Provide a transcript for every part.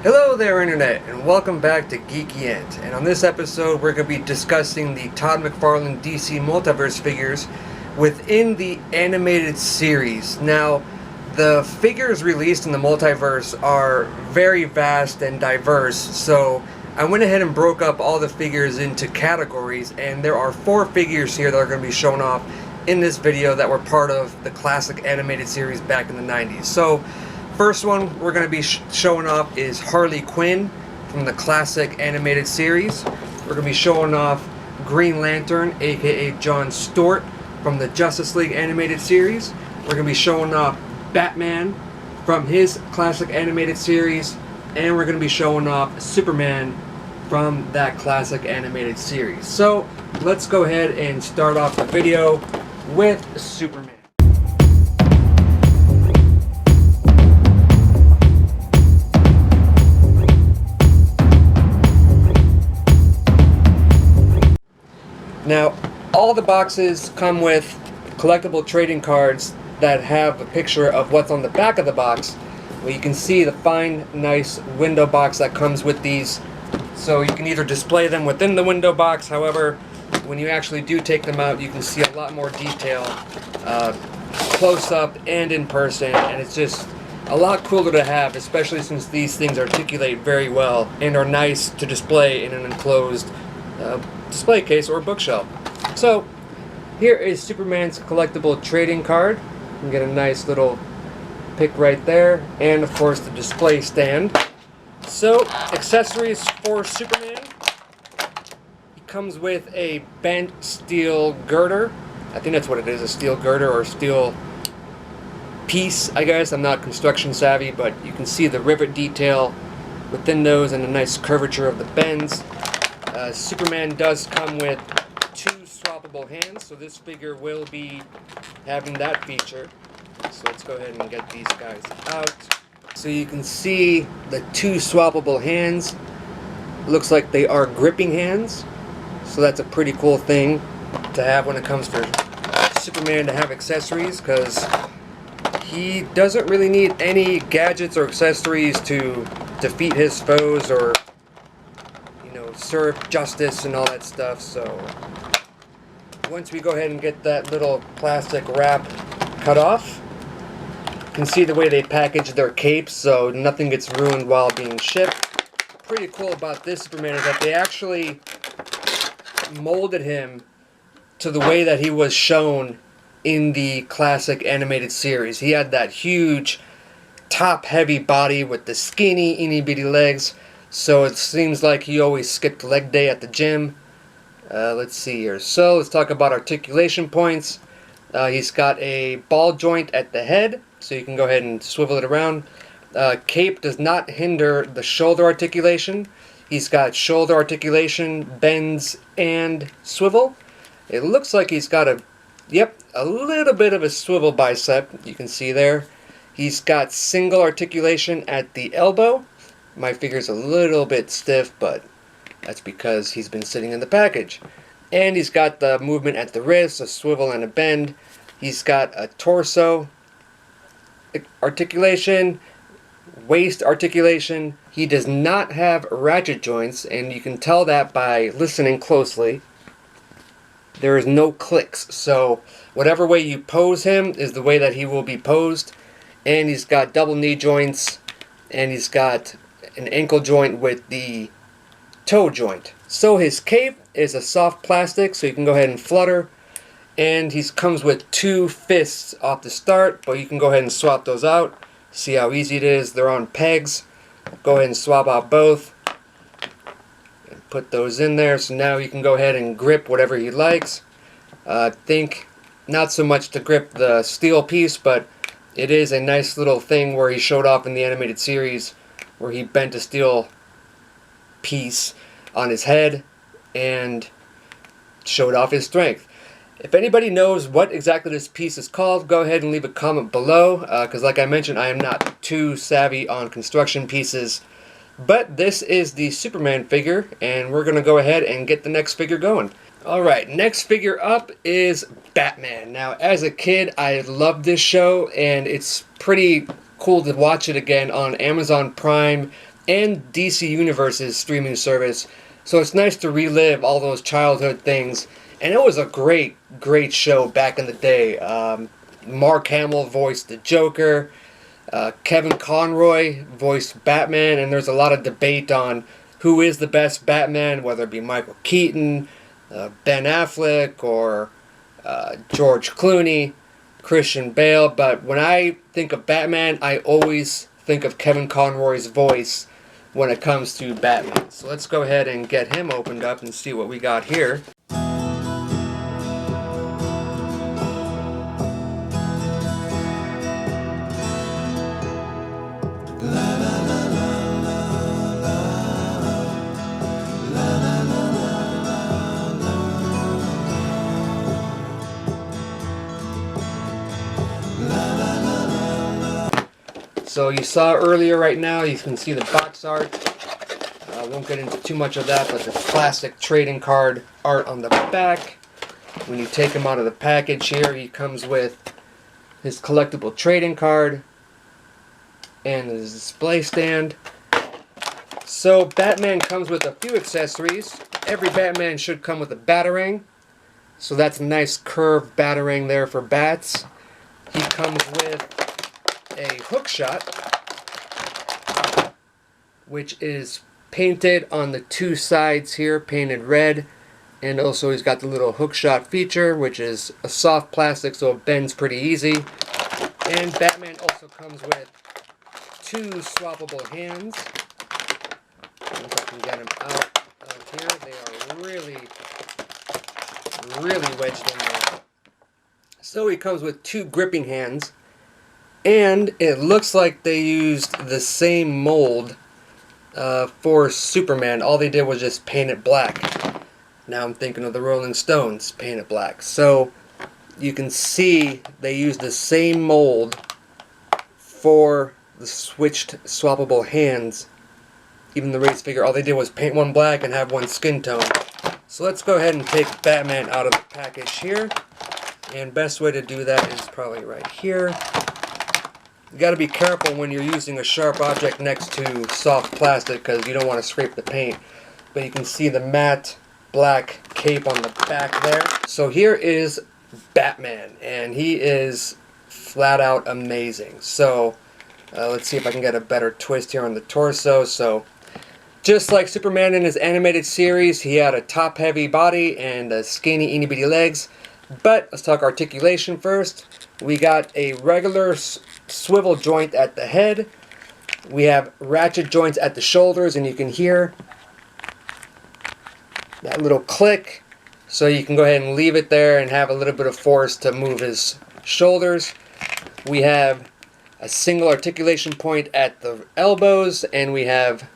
Hello there Internet, and welcome back to Geeky Ent. And on this episode we're going to be discussing the Todd McFarlane DC Multiverse figures within the animated series. Now, the figures released in the Multiverse are very vast and diverse, so I went ahead and broke up all the figures into categories, and there are 4 figures here that are going to be shown off in this video that were part of the classic animated series back in the 90s. So, first one we're going to be showing off is Harley Quinn from the classic animated series. We're going to be showing off Green Lantern, aka John Stewart, from the Justice League animated series. We're going to be showing off Batman from his classic animated series. And we're going to be showing off Superman from that classic animated series. So let's go ahead and start off the video with Superman. Now, all the boxes come with collectible trading cards that have a picture of what's on the back of the box. Well, you can see the fine, nice window box that comes with these. So you can either display them within the window box, however, when you actually do take them out, you can see a lot more detail close up and in person, and it's just a lot cooler to have, especially since these things articulate very well and are nice to display in an enclosed display case or bookshelf. So here is Superman's collectible trading card. You can get a nice little pic right there, and of course the display stand. So accessories for Superman. He comes with a bent steel girder. I think that's what it is, a steel girder or steel piece, I guess. I'm not construction savvy, but you can see the rivet detail within those and a nice curvature of the bends. Superman does come with 2 swappable hands, so this figure will be having that feature. So let's go ahead and get these guys out. So you can see the 2 swappable hands. Looks like they are gripping hands, so that's a pretty cool thing to have when it comes to Superman to have accessories, because he doesn't really need any gadgets or accessories to defeat his foes or serve justice and all that stuff. So once we go ahead and get that little plastic wrap cut off, you can see the way they package their capes so nothing gets ruined while being shipped. Pretty cool about this Superman is that they actually molded him to the way that he was shown in the classic animated series. He had that huge top heavy body with the skinny itty bitty legs. So it seems like he always skipped leg day at the gym. Let's see here. So let's talk about articulation points. He's got a ball joint at the head, so you can go ahead and swivel it around. Cape does not hinder the shoulder articulation. He's got shoulder articulation, bends, and swivel. It looks like he's got a little bit of a swivel bicep, you can see there. He's got single articulation at the elbow. My figure's a little bit stiff, but that's because he's been sitting in the package. And he's got the movement at the wrist, a swivel and a bend. He's got a torso articulation, waist articulation. He does not have ratchet joints, and you can tell that by listening closely. There is no clicks, so whatever way you pose him is the way that he will be posed. And he's got double knee joints, and he's got an ankle joint with the toe joint. So his cape is a soft plastic, so you can go ahead and flutter. And he comes with 2 fists off the start, but you can go ahead and swap those out. See how easy it is. They're on pegs. Go ahead and swap out both and put those in there. So now you can go ahead and grip whatever he likes. Think not so much to grip the steel piece, but it is a nice little thing where he showed off in the animated series, where he bent a steel piece on his head and showed off his strength. If anybody knows what exactly this piece is called, go ahead and leave a comment below, because like I mentioned, I am not too savvy on construction pieces. But this is the Superman figure, and we're going to go ahead and get the next figure going. Alright, next figure up is Batman. Now, as a kid, I loved this show, and it's pretty cool to watch it again on Amazon Prime and DC Universe's streaming service. So it's nice to relive all those childhood things. And it was a great, great show back in the day. Mark Hamill voiced the Joker. Kevin Conroy voiced Batman. And there's a lot of debate on who is the best Batman, whether it be Michael Keaton, Ben Affleck, or George Clooney, Christian Bale. But when I think of Batman, I always think of Kevin Conroy's voice when it comes to Batman. So let's go ahead and get him opened up and see what we got here. So you saw earlier right now, you can see the box art. I won't get into too much of that, but the classic trading card art on the back. When you take him out of the package here, he comes with his collectible trading card and his display stand. So Batman comes with a few accessories. Every Batman should come with a batarang. So that's a nice curved batarang there for bats. He comes with a hook shot, which is painted on the two sides here, painted red, and also he's got the little hook shot feature, which is a soft plastic, so it bends pretty easy. And Batman also comes with two swappable hands. If I can get them out of here, they are really wedged in there. So he comes with two gripping hands. And it looks like they used the same mold for Superman. All they did was just paint it black. Now I'm thinking of the Rolling Stones, paint it black. So you can see they used the same mold for the switched swappable hands. Even the race figure, all they did was paint one black and have one skin tone. So let's go ahead and take Batman out of the package here. And best way to do that is probably right here. You got to be careful when you're using a sharp object next to soft plastic because you don't want to scrape the paint. But you can see the matte black cape on the back there. So here is Batman, and he is flat out amazing. So let's see if I can get a better twist here on the torso. So just like Superman in his animated series, he had a top-heavy body and skinny, itty-bitty legs. But let's talk articulation first. We got a regular swivel joint at the head. We have ratchet joints at the shoulders, and you can hear that little click. So you can go ahead and leave it there and have a little bit of force to move his shoulders. We have a single articulation point at the elbows, and we have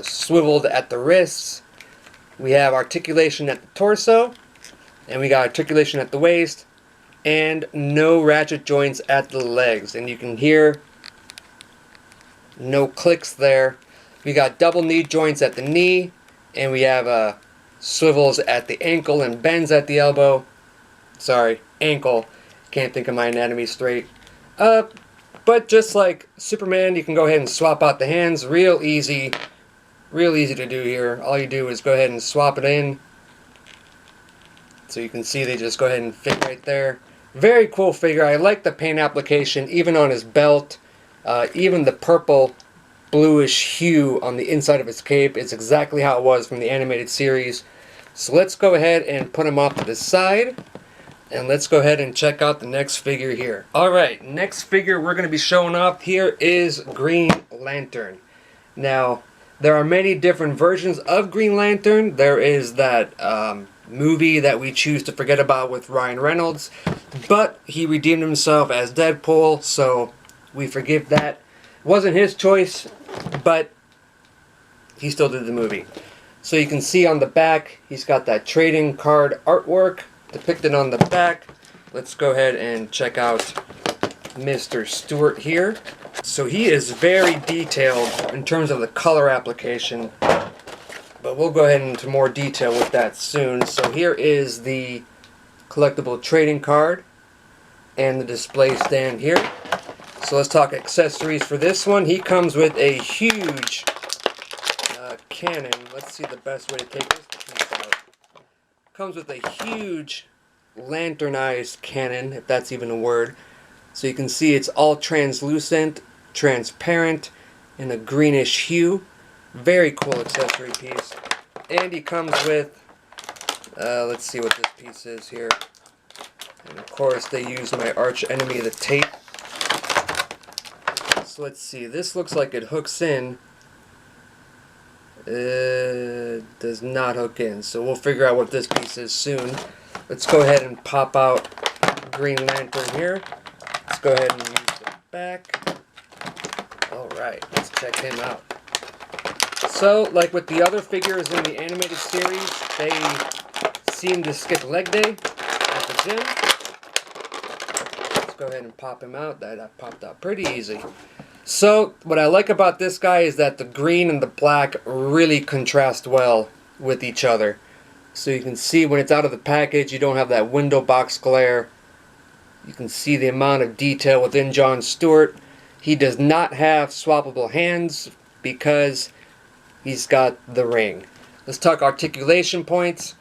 swiveled at the wrists. We have articulation at the torso, and we got articulation at the waist. And no ratchet joints at the legs. And you can hear no clicks there. We got double knee joints at the knee. And we have swivels at the ankle and bends at the elbow. Sorry, ankle. Can't think of my anatomy straight. But just like Superman, you can go ahead and swap out the hands. Real easy to do here. All you do is go ahead and swap it in. So you can see they just go ahead and fit right there. Very cool figure. I like the paint application, even on his belt. Even the purple, bluish hue on the inside of his cape. It's exactly how it was from the animated series. So let's go ahead and put him off to the side. And let's go ahead and check out the next figure here. Alright, next figure we're going to be showing off here is Green Lantern. Now, there are many different versions of Green Lantern. There is that movie that we choose to forget about with Ryan Reynolds, but he redeemed himself as Deadpool, so we forgive that. Wasn't his choice, but he still did the movie. So you can see on the back, he's got that trading card artwork depicted on the back. Let's go ahead and check out Mr. Stewart here. So he is very detailed in terms of the color application. But we'll go ahead into more detail with that soon. So here is the collectible trading card and the display stand here. So let's talk accessories for this one. He comes with a huge cannon. Let's see the best way to take this piece out. Comes with a huge lanternized cannon, if that's even a word. So you can see it's all translucent, transparent, in a greenish hue. Very cool accessory piece. And he comes with, let's see what this piece is here. And of course they use my arch enemy, the tape. So let's see, this looks like it hooks in. Does not hook in, so we'll figure out what this piece is soon. Let's go ahead and pop out Green Lantern here. Let's go ahead and use the back. Alright, let's check him out. So, like with the other figures in the animated series, they seem to skip leg day at the gym. Let's go ahead and pop him out. That popped out pretty easy. So, what I like about this guy is that the green and the black really contrast well with each other. So you can see when it's out of the package, you don't have that window box glare. You can see the amount of detail within John Stewart. He does not have swappable hands because he's got the ring. Let's talk articulation points.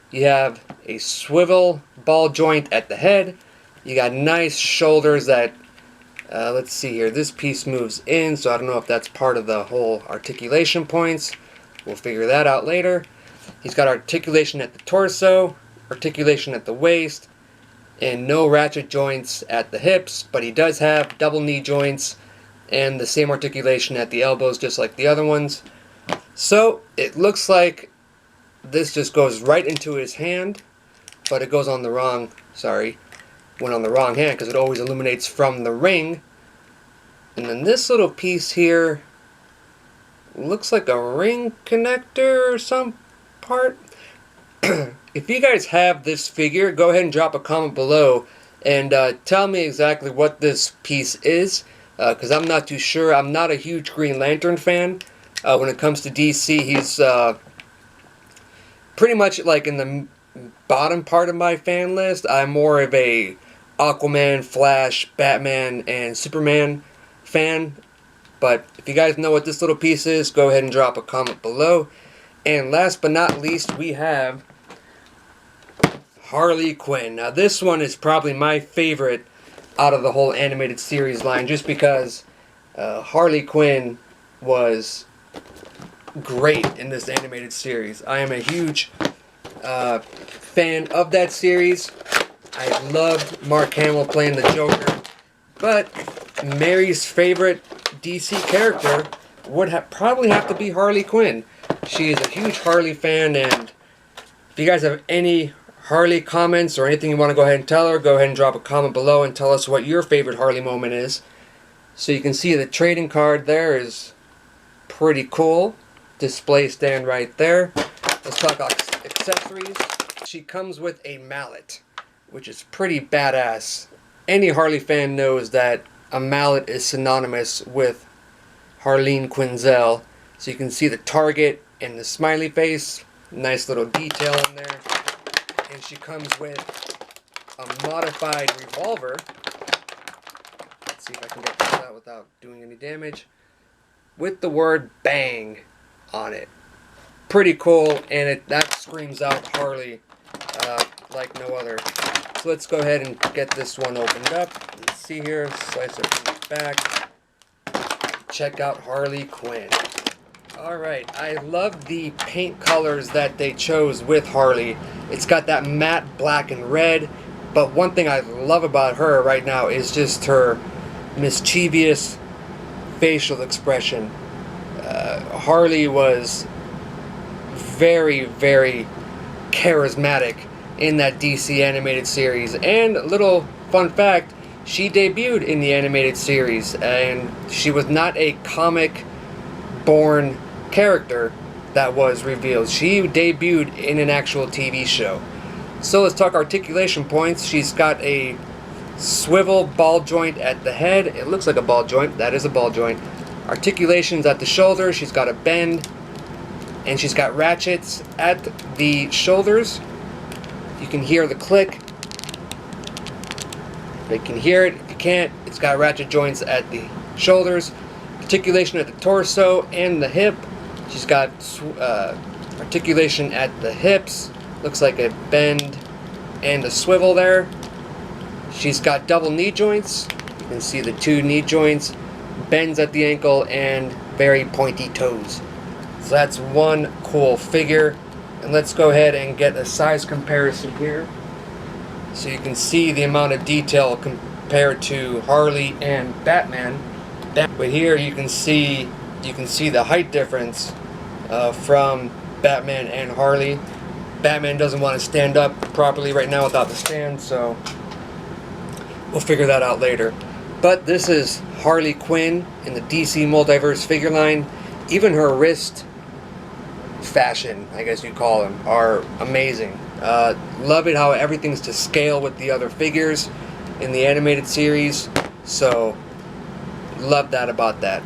You have a swivel ball joint at the head. You got nice shoulders that, let's see here, this piece moves in, so I don't know if that's part of the whole articulation points. We'll figure that out later. He's got articulation at the torso, articulation at the waist, and no ratchet joints at the hips, but he does have double knee joints and the same articulation at the elbows just like the other ones. So it looks like this just goes right into his hand, but it goes on the wrong, went on the wrong hand because it always illuminates from the ring. And then this little piece here looks like a ring connector or some part. If you guys have this figure, go ahead and drop a comment below and tell me exactly what this piece is, because I'm not too sure. I'm not a huge Green Lantern fan. When it comes to DC, he's pretty much like in the bottom part of my fan list. I'm more of a Aquaman, Flash, Batman, and Superman fan. But if you guys know what this little piece is, go ahead and drop a comment below. And last but not least, we have Harley Quinn. Now this one is probably my favorite out of the whole animated series line, just because Harley Quinn was great in this animated series. I am a huge fan of that series. I loved Mark Hamill playing the Joker, but Mary's favorite DC character would probably have to be Harley Quinn. She is a huge Harley fan, and if you guys have any Harley comments or anything you want to go ahead and tell her, go ahead and drop a comment below and tell us what your favorite Harley moment is. So you can see the trading card there is pretty cool. Display stand right there. Let's talk accessories. She comes with a mallet, which is pretty badass. Any Harley fan knows that a mallet is synonymous with Harleen Quinzel. So you can see the target and the smiley face. Nice little detail in there. And she comes with a modified revolver. Let's see if I can get this out without doing any damage. With the word bang on it. Pretty cool, and that screams out Harley like no other. So let's go ahead and get this one opened up. Let's see here, slice it from the back. Check out Harley Quinn. Alright, I love the paint colors that they chose with Harley. It's got that matte black and red, but one thing I love about her right now is just her mischievous facial expression. Harley was very, very charismatic in that DC animated series. And a little fun fact, she debuted in the animated series, and she was not a comic-born character that was revealed. She debuted in an actual TV show. So let's talk articulation points. She's got a swivel ball joint at the head. It looks like a ball joint. That is a ball joint. Articulations at the shoulder. She's got a bend. And she's got ratchets at the shoulders. You can hear the click. If you can hear it, if you can't, it's got ratchet joints at the shoulders. Articulation at the torso and the hip. She's got articulation at the hips, looks like a bend and a swivel there. She's got double knee joints. You can see the 2 knee joints, bends at the ankle, and very pointy toes. So that's one cool figure. And let's go ahead and get a size comparison here, so you can see the amount of detail compared to Harley and Batman. But here you can see the height difference from Batman and Harley. Batman doesn't want to stand up properly right now without the stand, so we'll figure that out later. But this is Harley Quinn in the DC Multiverse figure line. Even her wrist fashion, I guess you'd call them, are amazing. Love it how everything's to scale with the other figures in the animated series, so love that about that.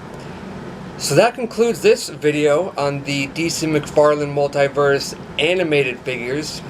So that concludes this video on the DC McFarlane Multiverse animated figures.